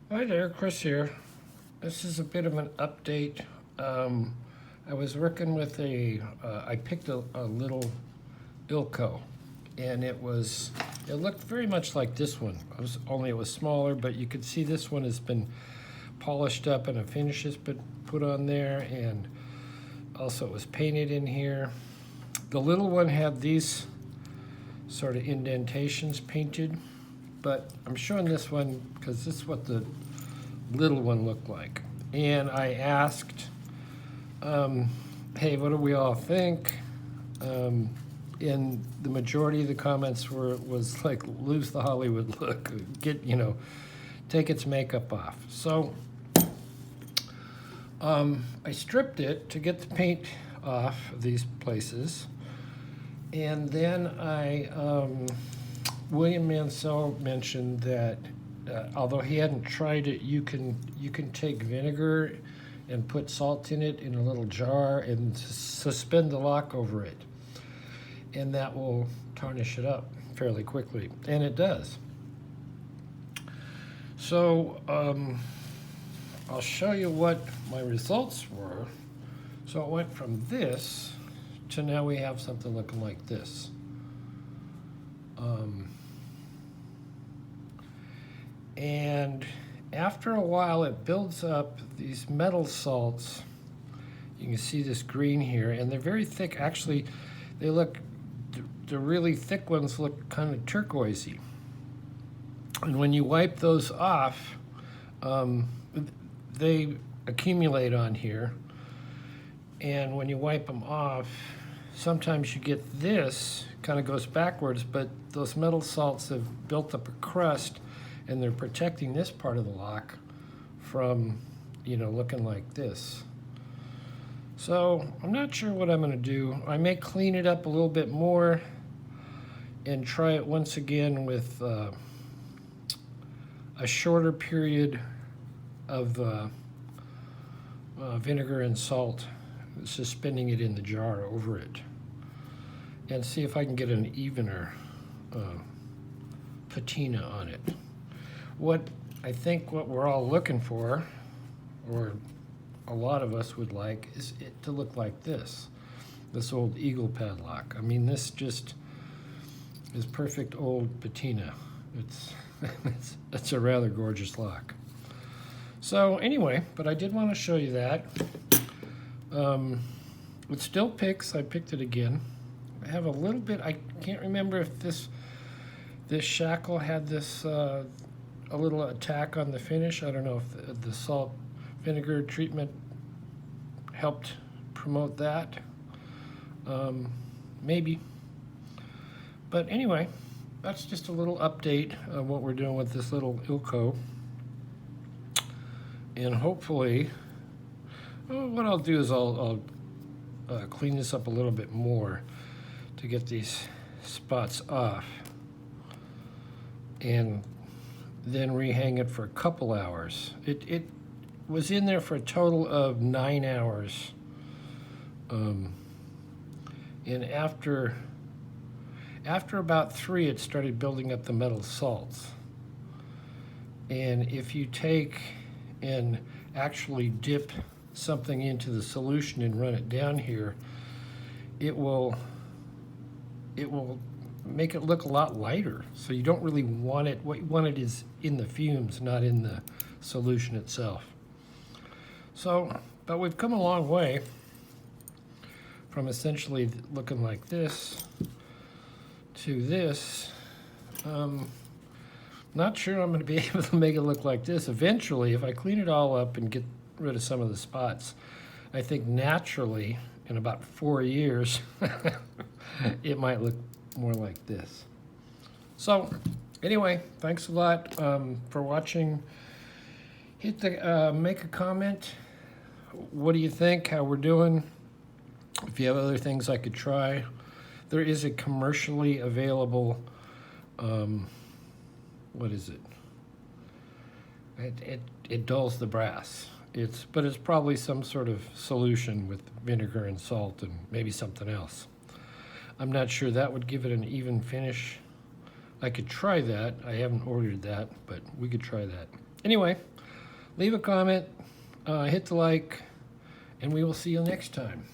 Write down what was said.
Hi there, Chris here. This is a bit of an update. I was working with I picked a little Ilco, and it looked very much like this one. Only it was smaller, but you could see this one has been polished up and a finish has been put on there, and also it was painted in here. The little one had these sort of indentations painted, but I'm showing this one because this is what the little one looked like. And I asked, hey, what do we all think? And the majority of the comments was like, lose the Hollywood look, take its makeup off. So I stripped it to get the paint off of these places. And then William Mansell mentioned that although he hadn't tried it, you can take vinegar and put salt in it in a little jar and suspend the lock over it, and that will tarnish it up fairly quickly, and it does. So I'll show you what my results were. So it went from this to now we have something looking like this. And after a while, it builds up these metal salts. You can see this green here, and they're very thick. Actually, the really thick ones look kind of turquoisey. And when you wipe those off, they accumulate on here. And when you wipe them off, sometimes you get this, kind of goes backwards, but those metal salts have built up a crust, and they're protecting this part of the lock from, looking like this. So I'm not sure what I'm going to do. I may clean it up a little bit more and try it once again with a shorter period of vinegar and salt, suspending it in the jar over it, and see if I can get an evener patina on it. What we're all looking for, or a lot of us would like, is it to look like this old eagle padlock. I mean, this just is perfect old patina. It's a rather gorgeous lock. So anyway, but I did want to show you that. It still picks. I picked it again. I have a little bit, I can't remember if this shackle had this a little attack on the finish. I don't know if the salt vinegar treatment helped promote that. Maybe. But anyway, that's just a little update on what we're doing with this little Ilco. And hopefully, what I'll do is I'll clean this up a little bit more to get these spots off, and then rehang it for a couple hours. It was in there for a total of 9 hours. And after about 3, it started building up the metal salts. And if you take and actually dip something into the solution and run it down here, it will make it look a lot lighter. So you don't really want it. What you want it is in the fumes, not in the solution itself. So, but we've come a long way from essentially looking like this to this. Not sure I'm going to be able to make it look like this. Eventually, if I clean it all up and get rid of some of the spots, I think naturally, in about 4 years, it might look more like this. So, anyway, thanks a lot for watching. Hit the make a comment. What do you think? How we're doing? If you have other things I could try, there is a commercially available. What is it? It dulls the brass. But it's probably some sort of solution with vinegar and salt and maybe something else. I'm not sure that would give it an even finish. I could try that. I haven't ordered that, but we could try that. Anyway, Leave a comment, hit the like, and we will see you next time.